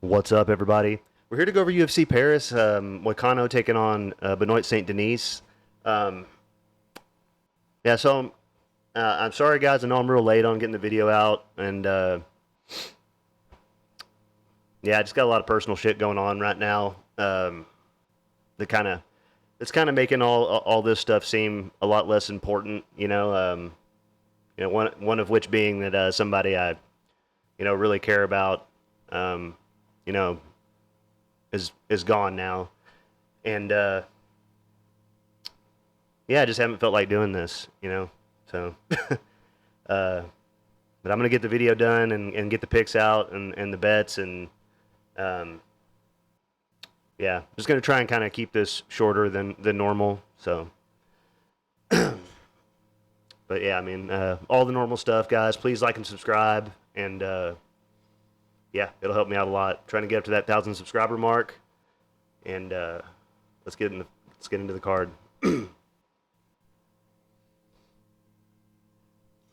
What's up, everybody? We're here to go over UFC Paris. Moicano taking on Benoit St Denis. I'm sorry, guys. I know I'm real late on getting the video out, and I just got a lot of personal shit going on right now. It's kind of making all this stuff seem a lot less important. One of which being that somebody I really care about. Is gone now. And, I just haven't felt like doing this, so, but I'm going to get the video done and get the picks out and the bets and, just going to try and kind of keep this shorter than normal, so, but all the normal stuff, guys. Please like and subscribe, and, it'll help me out a lot. Trying to get up to that 1,000 subscriber mark, and let's get into the card.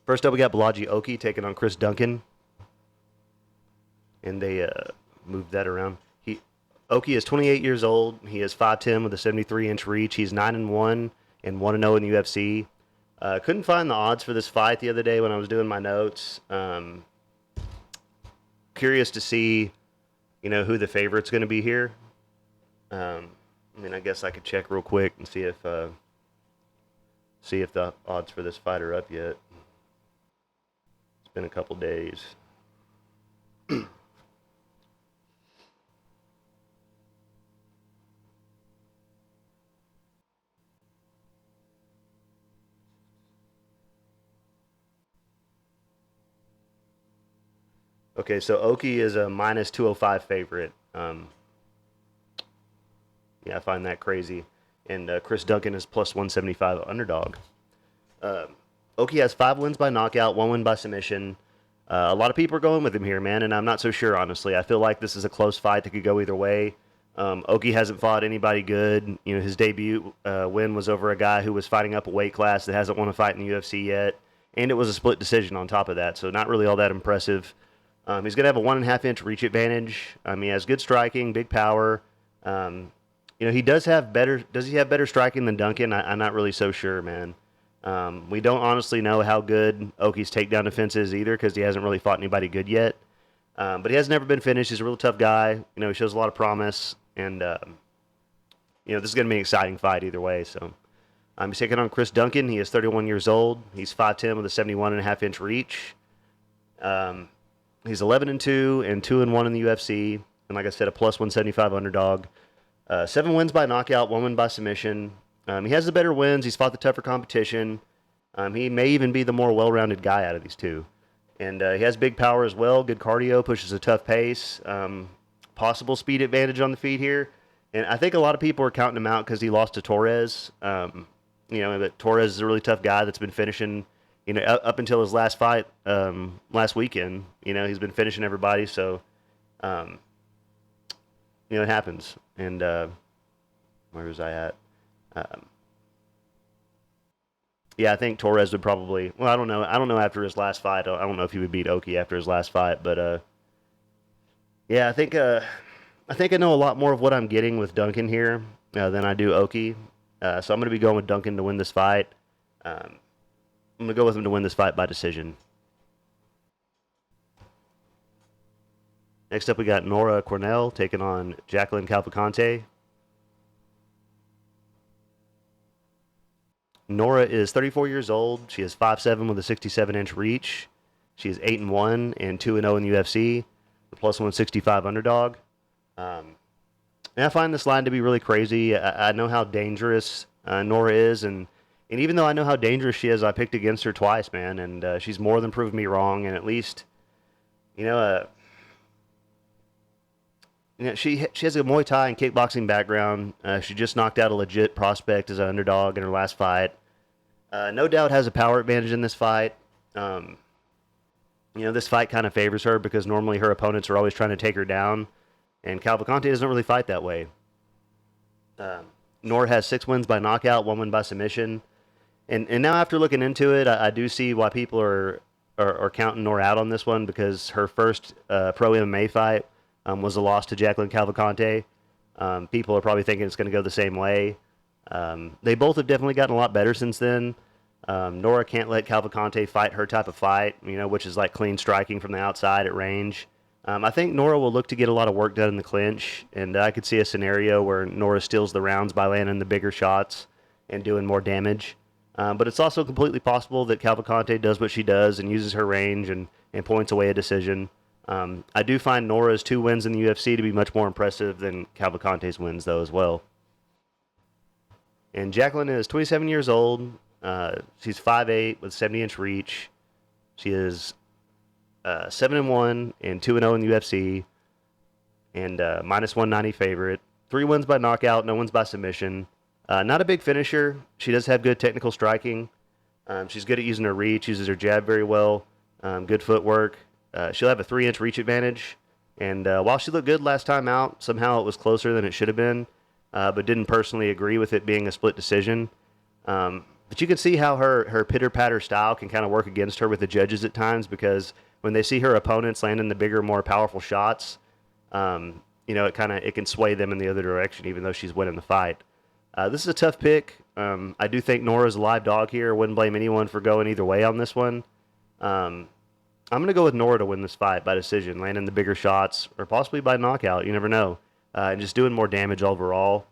First up, we got Balaji Oki taking on Chris Duncan, and they moved that around. Oki is 28 years old. He is 5'10" with a 73-inch reach. He's 9-1 and 1-0 in the UFC. Couldn't find the odds for this fight the other day when I was doing my notes. Curious to see, who the favorite's going to be here. I guess I could check real quick and see if the odds for this fight are up yet. It's been a couple days. Okay, so Oki is a minus 205 favorite. I find that crazy. And Chris Duncan is plus 175 underdog. Oki has 5 wins by knockout, 1 win by submission. A lot of people are going with him here, man, and I'm not so sure, honestly. I feel like this is a close fight that could go either way. Oki hasn't fought anybody good. His debut win was over a guy who was fighting up a weight class that hasn't won a fight in the UFC yet, and it was a split decision on top of that, so not really all that impressive. He's going to have a 1.5-inch reach advantage. He has good striking, big power. He does have better. Does he have better striking than Duncan? I'm not really so sure, man. We don't honestly know how good Oki's takedown defense is either because he hasn't really fought anybody good yet. But he has never been finished. He's a real tough guy. He shows a lot of promise, and this is going to be an exciting fight either way. So he's taking on Chris Duncan. He is 31 years old. He's 5'10" with a 71.5-inch reach. He's 11-2 and 2-1 in the UFC, and like I said, a plus 175 underdog. 7 wins by knockout, 1 win by submission. He has the better wins. He's fought the tougher competition. He may even be the more well-rounded guy out of these two. And he has big power as well, good cardio, pushes a tough pace, possible speed advantage on the feet here. And I think a lot of people are counting him out because he lost to Torres. But Torres is a really tough guy that's been finishing, up until his last fight last weekend. He's been finishing everybody, so, it happens. And where was I at? I think Torres would probably. Well, I don't know. I don't know after his last fight. I don't know if he would beat Oki after his last fight, but I think I know a lot more of what I'm getting with Duncan here than I do Oki. So I'm going to be going with Duncan to win this fight. I'm going to go with him to win this fight by decision. Next up, we got Nora Cornell taking on Jacqueline Cavalcante. Nora is 34 years old. She is 5'7" with a 67-inch reach. She is 8-1 and 2-0 in the UFC. The plus 165 underdog. And I find this line to be really crazy. I know how dangerous Nora is, and even though I know how dangerous she is, I picked against her twice, man, and she's more than proved me wrong. And at least, she has a Muay Thai and kickboxing background. She just knocked out a legit prospect as an underdog in her last fight. No doubt has a power advantage in this fight. This fight kind of favors her because normally her opponents are always trying to take her down, and Cavalcante doesn't really fight that way. Nor has 6 wins by knockout, 1 win by submission. And now after looking into it, I do see why people are counting Nor out on this one because her first pro MMA fight was a loss to Jacqueline Cavalcante. People are probably thinking it's going to go the same way. They both have definitely gotten a lot better since then. Nora can't let Cavalcante fight her type of fight, which is like clean striking from the outside at range. I think Nora will look to get a lot of work done in the clinch, and I could see a scenario where Nora steals the rounds by landing the bigger shots and doing more damage. But it's also completely possible that Cavalcante does what she does and uses her range and points away a decision. I do find Nora's 2 wins in the UFC to be much more impressive than Cavalcante's wins, though, as well. And Jacqueline is 27 years old. She's 5'8" with 70-inch reach. She is 7-1 and 2-0 in the UFC, and minus 190 favorite. 3 wins by knockout, no wins by submission. Not a big finisher. She does have good technical striking. She's good at using her reach, uses her jab very well. Good footwork. She'll have a 3-inch reach advantage. And while she looked good last time out, somehow it was closer than it should have been, but didn't personally agree with it being a split decision. But you can see how her pitter-patter style can kind of work against her with the judges at times because when they see her opponents landing the bigger, more powerful shots, it can sway them in the other direction even though she's winning the fight. This is a tough pick. I do think Nora's a live dog here. Wouldn't blame anyone for going either way on this one. I'm going to go with Nora to win this fight by decision, landing the bigger shots, or possibly by knockout. You never know. And just doing more damage overall.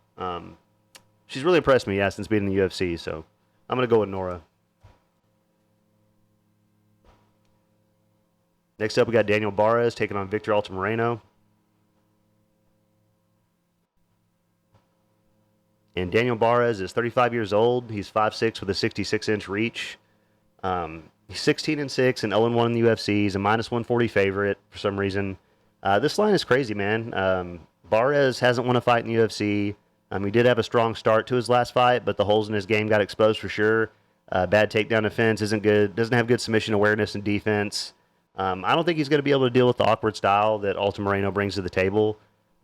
She's really impressed me, since being in the UFC, so I'm going to go with Nora. Next up, we got Daniel Barz taking on Victor Mareno. And Daniel Barz is 35 years old. He's 5'6" with a 66-inch reach. He's 16-6 and 0-1 in the UFC. He's a minus 140 favorite for some reason. This line is crazy, man. Barz hasn't won a fight in the UFC. He did have a strong start to his last fight, but the holes in his game got exposed for sure. Bad takedown defense isn't good. Doesn't have good submission awareness and defense. I don't think he's going to be able to deal with the awkward style that Moreno brings to the table.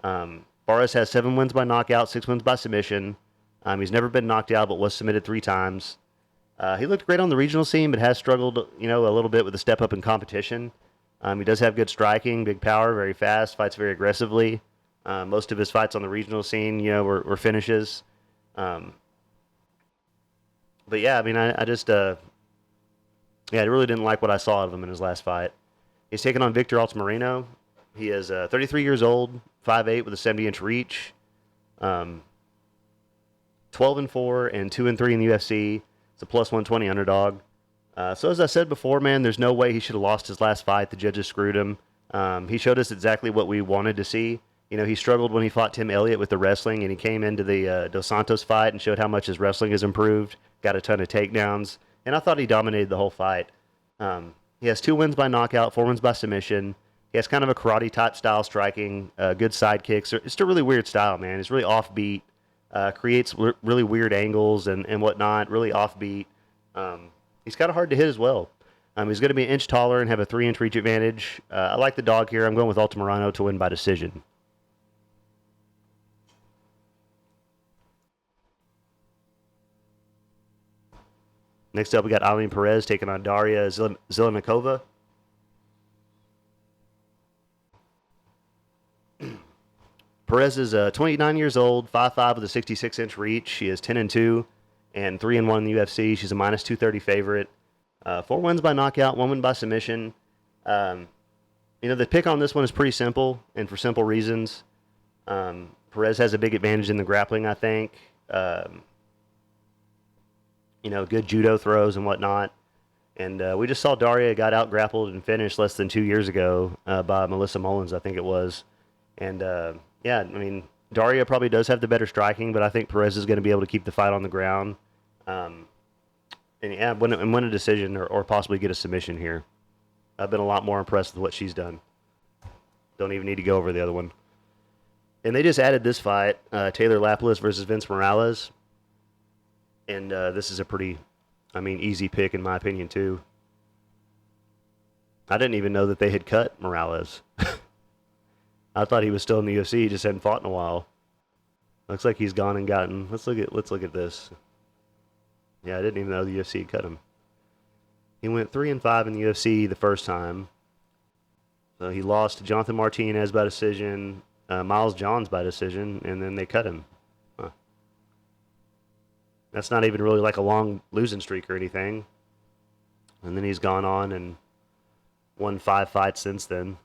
Barz has 7 wins by knockout, 6 wins by submission. He's never been knocked out, but was submitted 3 times. He looked great on the regional scene, but has struggled, a little bit with the step up in competition. He does have good striking, big power, very fast, fights very aggressively. Most of his fights on the regional scene, were finishes. But yeah, I really didn't like what I saw of him in his last fight. He's taking on Victor Mareno. He is 33 years old, 5'8" with a 70-inch reach. 12-4 and 2-3 in the UFC. It's a plus 120 underdog. So as I said before, man, there's no way he should have lost his last fight. The judges screwed him. He showed us exactly what we wanted to see. He struggled when he fought Tim Elliott with the wrestling, and he came into the Dos Santos fight and showed how much his wrestling has improved. Got a ton of takedowns, and I thought he dominated the whole fight. He has 2 wins by knockout, 4 wins by submission. He has kind of a karate-type style striking, good side kicks. It's just a really weird style, man. It's really offbeat, creates really weird angles and whatnot, really offbeat. He's kind of hard to hit as well. He's going to be an inch taller and have a 3-inch reach advantage. I like the dog here. I'm going with Altamirano to win by decision. Next up, we got Eileen Perez taking on Daria Nakova. Perez is 29 years old, 5'5" with a 66-inch reach. She is 10-2 and 3-1 in the UFC. She's a minus 230 favorite. 4 wins by knockout, 1 win by submission. The pick on this one is pretty simple, and for simple reasons. Perez has a big advantage in the grappling, I think. Good judo throws and whatnot. And we just saw Daria got out grappled and finished less than 2 years ago by Melissa Mullins, I think it was. And Daria probably does have the better striking, but I think Perez is going to be able to keep the fight on the ground. Win a decision or possibly get a submission here. I've been a lot more impressed with what she's done. Don't even need to go over the other one. And they just added this fight, Taylor Lapas versus Vince Morales. And this is a pretty I mean, easy pick in my opinion too. I didn't even know that they had cut Morales. I thought he was still in the UFC. He just hadn't fought in a while. Looks like he's gone and gotten. Let's look at this. Yeah, I didn't even know the UFC had cut him. He went 3-5 in the UFC the first time. So he lost to Jonathan Martinez by decision, Miles Johns by decision, and then they cut him. Huh. That's not even really like a long losing streak or anything. And then he's gone on and won 5 fights since then.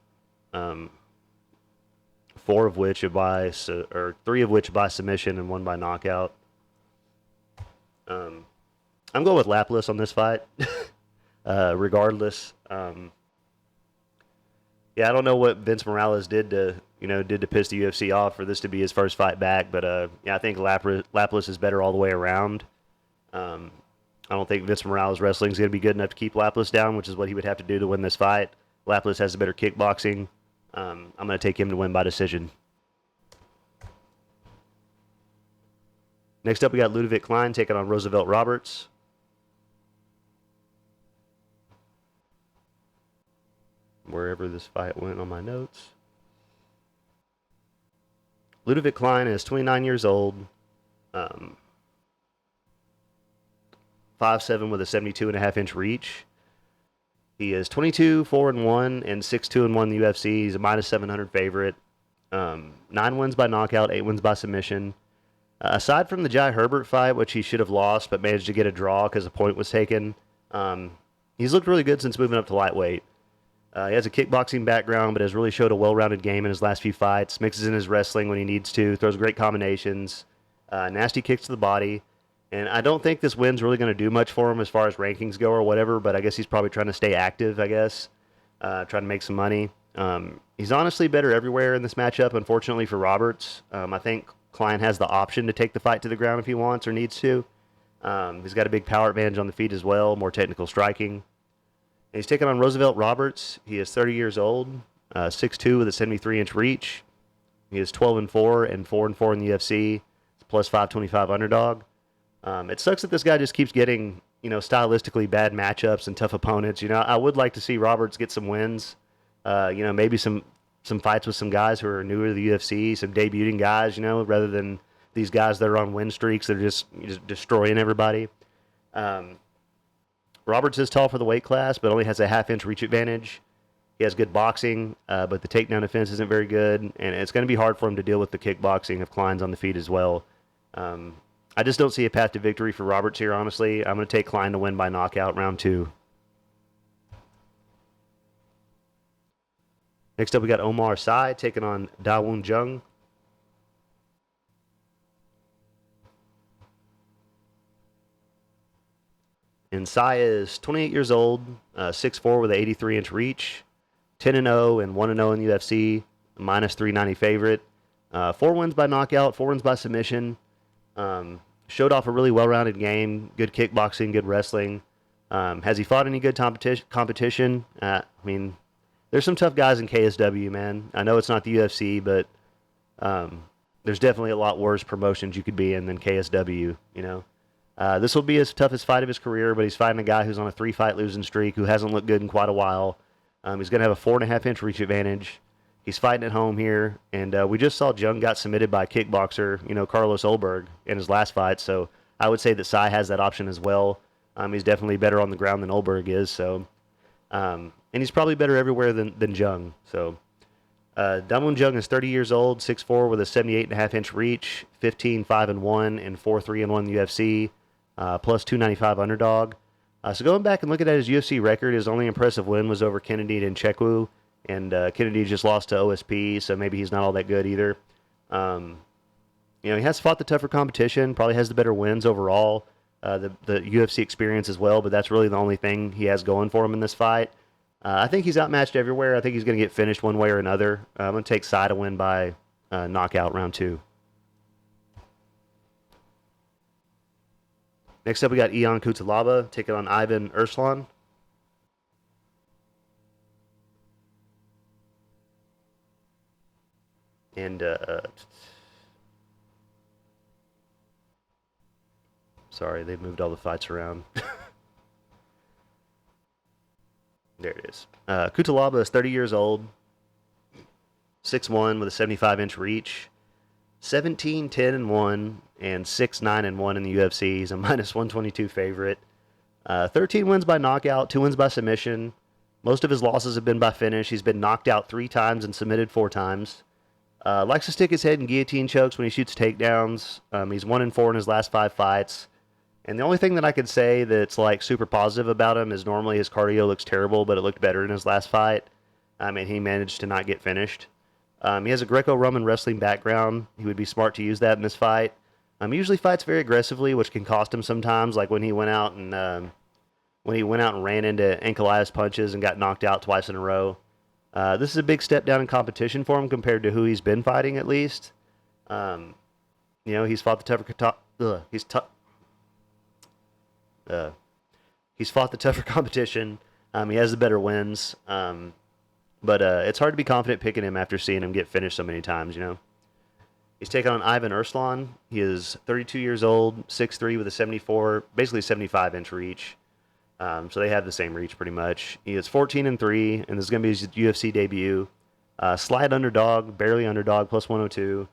4 of which or 3 of which by submission and 1 by knockout. I'm going with Lapas on this fight, regardless. Yeah, I don't know what Vince Morales did to piss the UFC off for this to be his first fight back, but yeah, I think Lapas is better all the way around. I don't think Vince Morales wrestling is going to be good enough to keep Lapas down, which is what he would have to do to win this fight. Lapas has the better kickboxing. I'm going to take him to win by decision. Next up, we got Ludovic Klein taking on Roosevelt Roberts. Wherever this fight went on my notes. Ludovic Klein is 29 years old, 5'7" with a 72.5-inch reach. He is 22-4-1 and 6-2-1 in the UFC. He's a -700 favorite. 9 wins by knockout, 8 wins by submission. Aside from the Jai Herbert fight, which he should have lost but managed to get a draw because a point was taken, he's looked really good since moving up to lightweight. He has a kickboxing background, but has really showed a well-rounded game in his last few fights. Mixes in his wrestling when he needs to. Throws great combinations. Nasty kicks to the body. And I don't think this win's really going to do much for him as far as rankings go or whatever, but I guess he's probably trying to stay active, I guess. Trying to make some money. He's honestly better everywhere in this matchup, unfortunately for Roberts. I think Klein has the option to take the fight to the ground if he wants or needs to. He's got a big power advantage on the feet as well, more technical striking. And he's taking on Roosevelt Roberts. He is 30 years old, 6'2" with a 73-inch reach. He is 12-4 and 4-4 in the UFC. It's plus 525 underdog. It sucks that this guy just keeps getting, stylistically bad matchups and tough opponents. I would like to see Roberts get some wins. Maybe some fights with some guys who are newer to the UFC, some debuting guys, rather than these guys that are on win streaks that are just destroying everybody. Roberts is tall for the weight class, but only has a half-inch reach advantage. He has good boxing, but the takedown defense isn't very good, and it's going to be hard for him to deal with the kickboxing if Klein's on the feet as well. I just don't see a path to victory for Roberts here, honestly. I'm going to take Klein to win by knockout round 2. Next up, we got Omar Sy taking on Dawoon Jung. And Sy is 28 years old, 6'4" with an 83-inch reach, 10-0 and 1-0 in the UFC, minus 390 favorite. 4 wins by knockout, 4 wins by submission. Showed off a really well-rounded game, good kickboxing, good wrestling. Has he fought any good competition? There's some tough guys in KSW, man. I know it's not the UFC, but there's definitely a lot worse promotions you could be in than KSW, This will be his toughest fight of his career, but he's fighting a guy who's on a 3-fight losing streak, who hasn't looked good in quite a while. He's going to have a 4.5-inch reach advantage. He's fighting at home here, and we just saw Jung got submitted by a kickboxer, Carlos Olberg, in his last fight, so I would say that Sy has that option as well. He's definitely better on the ground than Olberg is, so... and he's probably better everywhere than Jung, so... Dawoon Jung is 30 years old, 6'4", with a 78.5-inch reach, 15-5-1, and 4-3-1 in the UFC, plus 295 underdog. So going back and looking at his UFC record, his only impressive win was over Kennedy and Nchekwu, and Kennedy just lost to OSP, so maybe he's not all that good either. He has fought the tougher competition, probably has the better wins overall, the UFC experience as well, but that's really the only thing he has going for him in this fight. I think he's outmatched everywhere. I think he's going to get finished one way or another. I'm going to take Sy to win by knockout round 2. Next up, we got Ion Cutelaba taking on Ivan Erslan. And, sorry, they moved all the fights around. anyways. Cutelaba is 30 years old, 6'1", with a 75-inch reach, 17, 10, and 1, and 6, 9, and 1 in the UFC. He's a minus 122 favorite. 13 wins by knockout, 2 wins by submission. Most of his losses have been by finish. He's been knocked out 3 times and submitted 4 times. Likes to stick his head in guillotine chokes when he shoots takedowns. He's 1-4 in his last 5 fights. And the only thing that I could say that's like super positive about him is normally his cardio looks terrible, but it looked better in his last fight. He managed to not get finished. He has a Greco-Roman wrestling background. He would be smart to use that in this fight. He usually fights very aggressively, which can cost him sometimes, like when he went out and ran into ankleitis punches and got knocked out twice in a row. This is a big step down in competition for him compared to who he's been fighting, at least. He's fought the tougher competition. He has the better wins. But it's hard to be confident picking him after seeing him get finished so many times, He's taking on Ivan Urslan. He is 32 years old, 6'3", with a 74, basically 75-inch reach. So they have the same reach pretty much. He is 14-3, and this is going to be his UFC debut. Slight underdog, barely underdog, plus 102.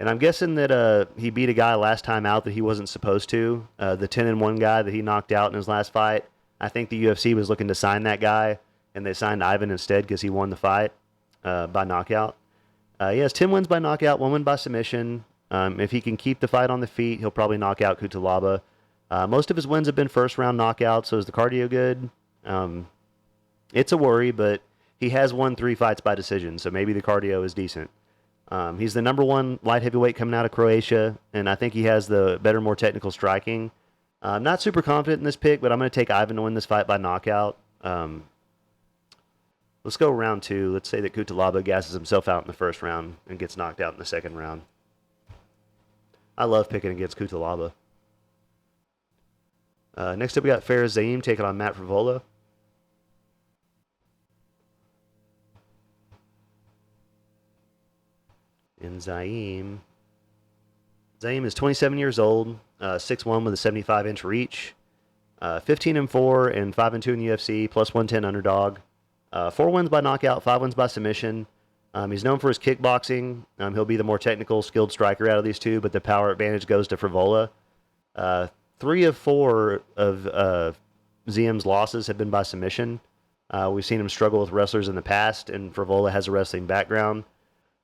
And I'm guessing that he beat a guy last time out that he wasn't supposed to. The 10-1 guy that he knocked out in his last fight. I think the UFC was looking to sign that guy, and they signed Ivan instead because he won the fight by knockout. He has 10 wins by knockout, 1 win by submission. If he can keep the fight on the feet, he'll probably knock out Cutelaba. Most of his wins have been first-round knockouts, so is the cardio good? It's a worry, but he has won 3 fights by decision, so maybe the cardio is decent. He's the number 1 light heavyweight coming out of Croatia, and I think he has the better, more technical striking. I'm not super confident in this pick, but I'm going to take Ivan to win this fight by knockout. Let's go round 2. Let's say that Cutelaba gasses himself out in the first round and gets knocked out in the second round. I love picking against Cutelaba. Next up, we got Perez taking on Matt Frivola. And Zaim is 27 years old, 6'1", with a 75-inch reach, 15-4 and 5-2 in the UFC, plus 110 underdog. 4 wins by knockout, 5 wins by submission. He's known for his kickboxing. He'll be the more technical, skilled striker out of these two, but the power advantage goes to Frivola. 3 of 4 of ZM's losses have been by submission. We've seen him struggle with wrestlers in the past, and Frivola has a wrestling background.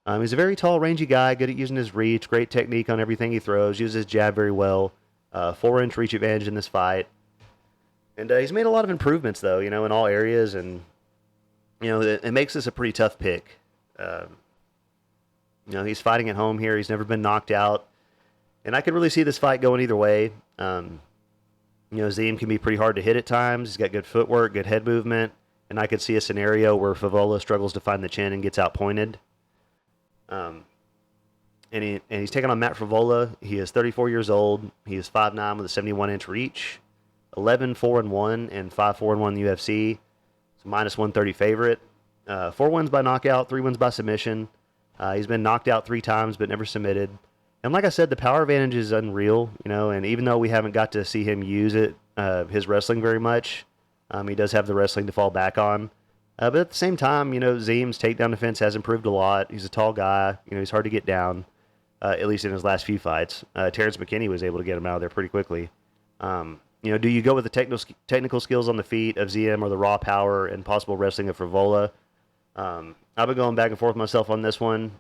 He's a very tall, rangy guy, good at using his reach, great technique on everything he throws, uses his jab very well. 4-inch reach advantage in this fight. And he's made a lot of improvements, though, in all areas, and it makes this a pretty tough pick. He's fighting at home here. He's never been knocked out. And I could really see this fight going either way. Ziem can be pretty hard to hit at times. He's got good footwork, good head movement. And I could see a scenario where Frivola struggles to find the chin and gets outpointed. And he's taking on Matt Frivola. He is 34 years old. He is 5'9", with a 71-inch reach. 11-4-1 and 5-4-1 in the UFC. Minus 130 favorite. 4 wins by knockout, 3 wins by submission. He's been knocked out 3 times, but never submitted. And like I said, the power advantage is unreal, and even though we haven't got to see him use it, his wrestling very much, he does have the wrestling to fall back on. But at the same time, Ziem's takedown defense has improved a lot. He's a tall guy. He's hard to get down, at least in his last few fights. Terrence McKinney was able to get him out of there pretty quickly. Do you go with the technical skills on the feet of ZM or the raw power and possible wrestling of Frivola? I've been going back and forth myself on this one.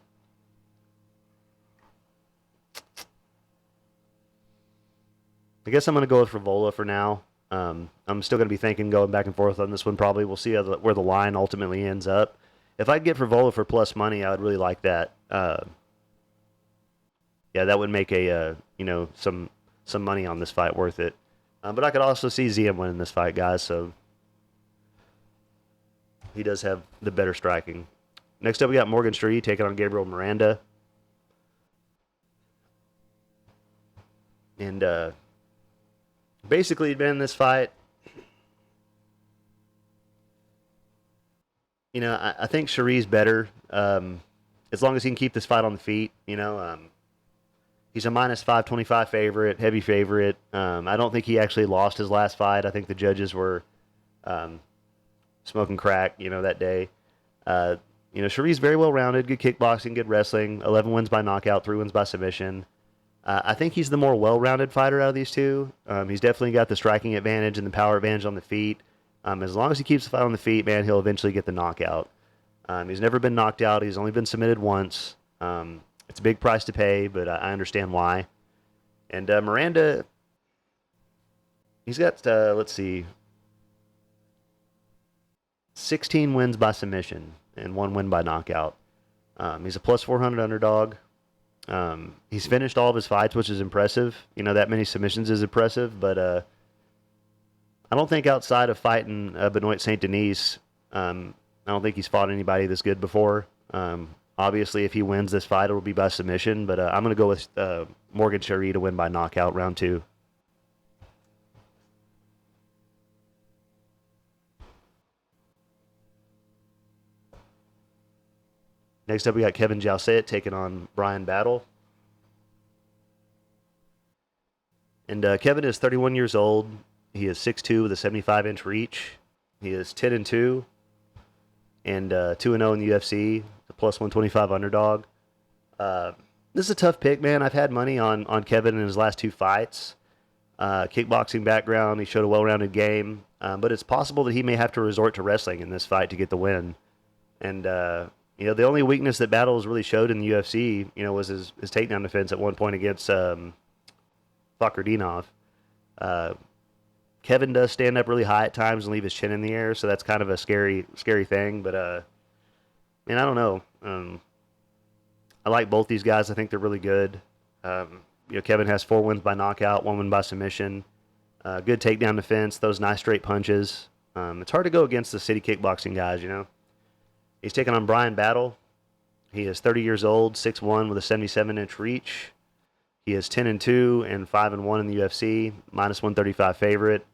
I guess I'm going to go with Frivola for now. I'm still going to be going back and forth on this one probably. We'll see where the line ultimately ends up. If I could get Frivola for plus money, I would really like that. That would make some money on this fight worth it. But I could also see ZM winning this fight, guys, so he does have the better striking. Next up, we got Morgan Street taking on Gabriel Miranda. And basically, in this fight, I think Shere's better as long as he can keep this fight on the feet, He's a minus 525 favorite, heavy favorite. I don't think he actually lost his last fight. I think the judges were smoking crack, that day. Shere's very well rounded, good kickboxing, good wrestling. 11 wins by knockout, 3 wins by submission. I think he's the more well rounded fighter out of these two. He's definitely got the striking advantage and the power advantage on the feet. As long as he keeps the fight on the feet, man, he'll eventually get the knockout. He's never been knocked out. He's only been submitted once. It's a big price to pay, but I understand why. And Miranda, he's got, let's see, 16 wins by submission and 1 win by knockout. He's a plus 400 underdog. He's finished all of his fights, which is impressive. That many submissions is impressive, but I don't think outside of fighting Benoit St Denis, I don't think he's fought anybody this good before. Obviously, if he wins this fight, it'll be by submission, but I'm going to go with Morgan Shere to win by knockout round 2. Next up, we got Kevin Jousset taking on Brian Battle. And Kevin is 31 years old. He is 6'2" with a 75-inch reach. He is 10-2 and 2-0 in the UFC, a plus 125 underdog. This is a tough pick, man. I've had money on Kevin in his last 2 fights. Kickboxing background, he showed a well-rounded game. But it's possible that he may have to resort to wrestling in this fight to get the win. And, the only weakness that Battle has really showed in the UFC, was his takedown defense at one point against Fakardinov. Kevin does stand up really high at times and leave his chin in the air, so that's kind of a scary thing. But, man, I don't know. I like both these guys. I think they're really good. Kevin has 4 wins by knockout, 1 win by submission. Good takedown defense, those nice straight punches. It's hard to go against the city kickboxing guys, He's taking on Brian Battle. He is 30 years old, 6'1", with a 77-inch reach. He is 10-2 and 5-1 in the UFC, minus 135 favorite.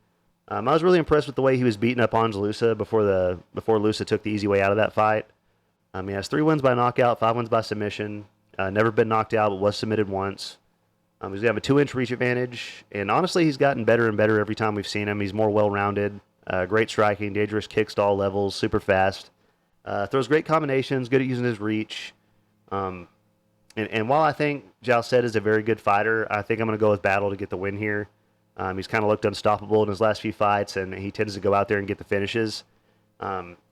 I was really impressed with the way he was beating up on Lusa before Lusa took the easy way out of that fight. He has 3 wins by knockout, 5 wins by submission. Never been knocked out, but was submitted once. He's going to have a 2-inch reach advantage, and honestly, he's gotten better and better every time we've seen him. He's more well-rounded, great striking, dangerous kicks to all levels, super fast. Throws great combinations, good at using his reach. And while I think Jousset is a very good fighter, I think I'm going to go with Battle to get the win here. He's kind of looked unstoppable in his last few fights, and he tends to go out there and get the finishes.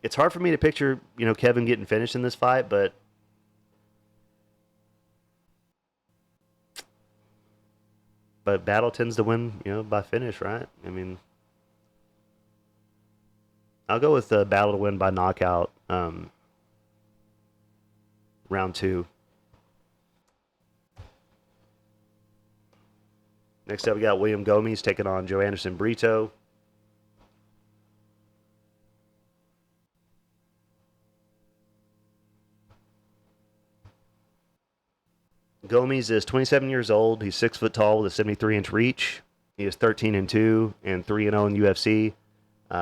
It's hard for me to picture, Kevin getting finished in this fight, but Battle tends to win, by finish, right? I mean, I'll go with Battle to win by knockout, round 2. Next up, we got William Gomes taking on Joe Anderson Brito. Gomes is 27 years old. He's 6 foot tall with a 73-inch reach. He is 13-2 and 3-0 in UFC.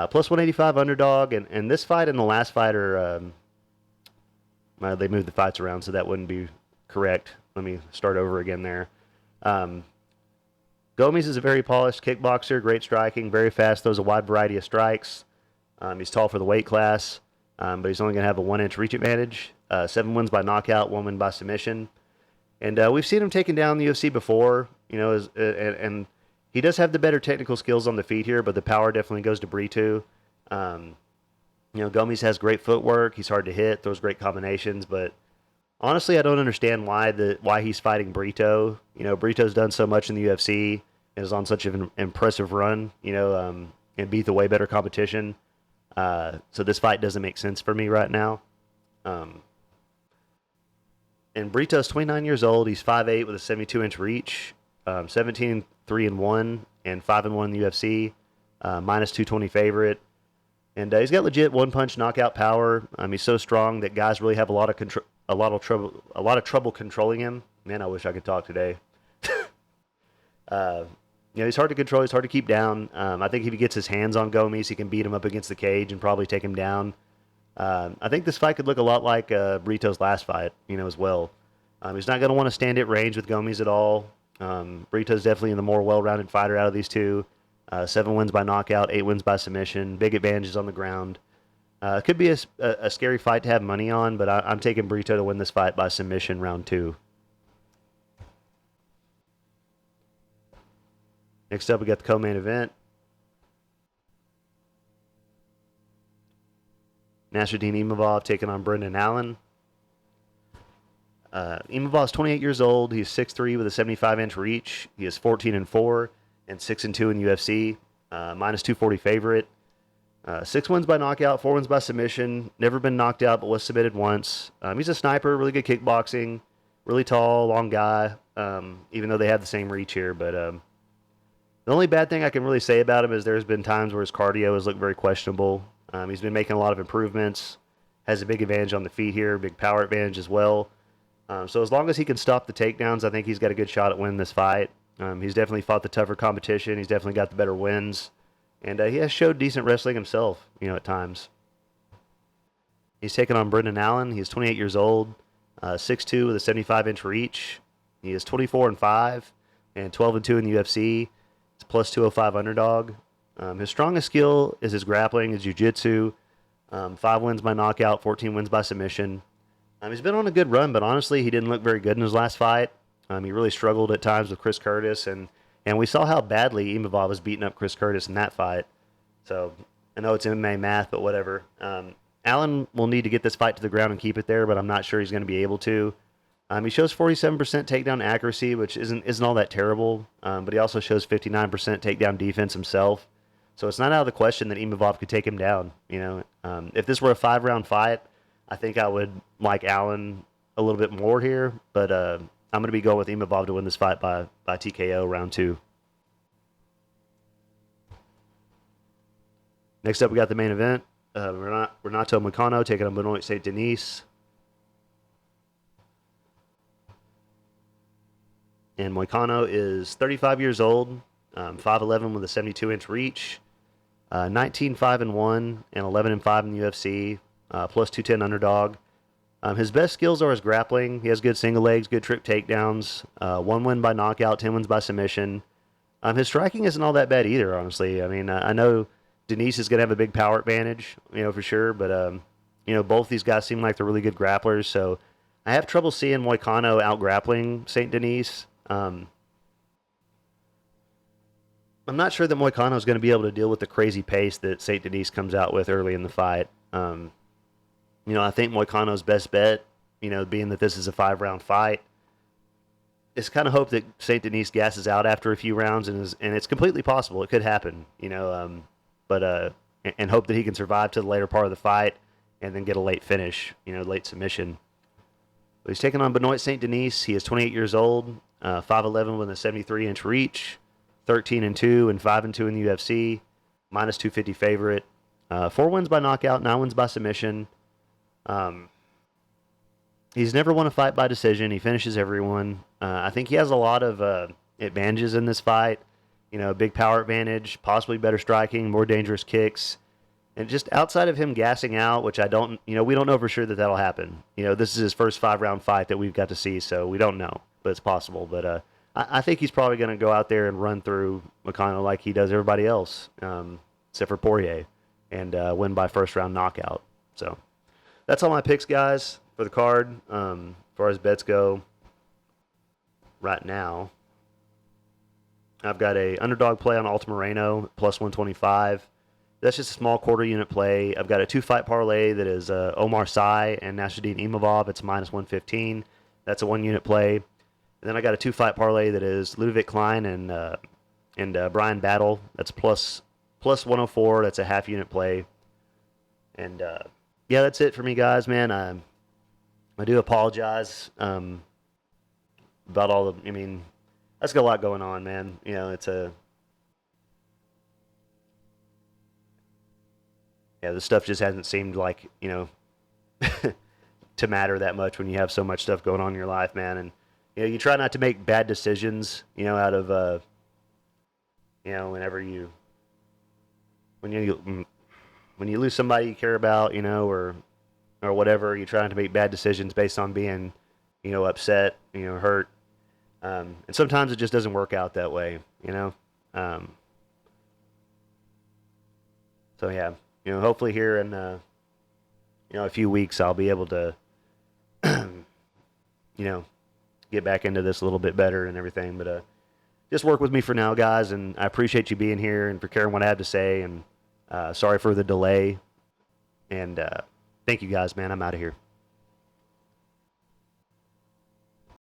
Plus 185 underdog. And this fight and the last fight are, they moved the fights around, so that wouldn't be correct. Let me start over again there. Gomes is a very polished kickboxer, great striking, very fast, throws a wide variety of strikes. He's tall for the weight class, but he's only going to have a 1-inch reach advantage. 7 wins by knockout, 1 win by submission. And we've seen him taken down in the UFC before, and he does have the better technical skills on the feet here, but the power definitely goes to Brito. Gomes has great footwork. He's hard to hit, throws great combinations, but honestly, I don't understand why he's fighting Brito. Brito's done so much in the UFC and is on such an impressive run, and beat the way better competition. So this fight doesn't make sense for me right now. And Brito's 29 years old. He's 5'8" with a 72-inch reach, 17-3-1 and 5-1 in the UFC, minus 220 favorite. And he's got legit one-punch knockout power. He's so strong that guys really have a lot of trouble controlling him. Man, I wish I could talk today. He's hard to control. He's hard to keep down. I think if he gets his hands on Gomes, he can beat him up against the cage and probably take him down. I think this fight could look a lot like Brito's last fight, as well. He's not going to want to stand at range with Gomes at all. Brito's definitely the more well-rounded fighter out of these two. 7 wins by knockout, 8 wins by submission, big advantages on the ground. It could be a scary fight to have money on, but I'm taking Brito to win this fight by submission round 2. Next up, we got the co-main event. Nasruddin Imavov taking on Brendan Allen. Imavov is 28 years old. He's 6'3" with a 75-inch reach. He is 14-4 and 6-2 in UFC. Minus 240 favorite. 6 wins by knockout, 4 wins by submission. Never been knocked out, but was submitted once. He's a sniper, really good kickboxing. Really tall, long guy, even though they have the same reach here. But the only bad thing I can really say about him is there's been times where his cardio has looked very questionable. He's been making a lot of improvements. Has a big advantage on the feet here, big power advantage as well. So as long as he can stop the takedowns, I think he's got a good shot at winning this fight. He's definitely fought the tougher competition. He's definitely got the better wins. And he has showed decent wrestling himself, at times. He's taking on Brendan Allen. He's 28 years old, 6'2" with a 75-inch reach. He is 24-5 and 12-2 in the UFC. It's plus 205 underdog. His strongest skill is his grappling, his jiu-jitsu. 5 wins by knockout, 14 wins by submission. He's been on a good run, but honestly, he didn't look very good in his last fight. He really struggled at times with Chris Curtis, and we saw how badly Imavov was beating up Chris Curtis in that fight. So I know it's MMA math, but whatever. Allen will need to get this fight to the ground and keep it there, but I'm not sure he's going to be able to. He shows 47% takedown accuracy, which isn't all that terrible, but he also shows 59% takedown defense himself. So it's not out of the question that Imavov could take him down. If this were a 5-round fight, I think I would like Allen a little bit more here, but I'm going to be going with Imavov to win this fight by TKO round 2. Next up, we got the main event. Renato Moicano taking on Benoit St Denis. And Moicano is 35 years old, 5'11" with a 72-inch reach, 19-5-1 and 11-5 in the UFC, plus 210 underdog. His best skills are his grappling. He has good single legs, good trip takedowns, 1 win by knockout, 10 wins by submission. His striking isn't all that bad either, honestly. I mean, I know Denise is going to have a big power advantage, for sure, but, both these guys seem like they're really good grapplers, so I have trouble seeing Moicano out-grappling St. Denis. I'm not sure that Moicano is going to be able to deal with the crazy pace that St. Denis comes out with early in the fight. I think Moicano's best bet, being that this is a 5-round fight, is kind of hope that St. Denis gasses out after a few rounds, and it's completely possible. It could happen, but hope that he can survive to the later part of the fight and then get a late finish, late submission. But he's taking on Benoit St. Denis. He is 28 years old, 5'11" with a 73-inch reach, 13-2 and 5-2 in the UFC, minus 250 favorite. 4 wins by knockout, 9 wins by submission. He's never won a fight by decision. He finishes everyone. I think he has a lot of advantages in this fight. Big power advantage, possibly better striking, more dangerous kicks. And just outside of him gassing out, which we don't know for sure that that'll happen. This is his first 5-round fight that we've got to see, so we don't know, but it's possible. But I think he's probably going to go out there and run through Moicano like he does everybody else, except for Poirier, and win by first-round knockout. So that's all my picks, guys, for the card. As far as bets go right now, I've got a underdog play on Mareno, plus 125. That's just a small quarter unit play. I've got a 2-fight parlay that is Omar Sy and Nasruddin Imavov. It's minus 115. That's a 1-unit play. And then I got a 2-fight parlay that is Ludovic Klein and Brian Battle. That's plus 104. That's a half-unit play. And yeah, that's it for me, guys. Man, I do apologize about all the. I mean, that's got a lot going on, man. It's a. Yeah, this stuff just hasn't seemed like, to matter that much when you have so much stuff going on in your life, man. And, you try not to make bad decisions, out of, when you lose somebody you care about, or whatever, you try not to make bad decisions based on being, upset, hurt. And sometimes it just doesn't work out that way, So, yeah. Hopefully here in a few weeks, I'll be able to, get back into this a little bit better and everything. But just work with me for now, guys. And I appreciate you being here and for caring what I have to say. And sorry for the delay. And thank you, guys, man. I'm out of here.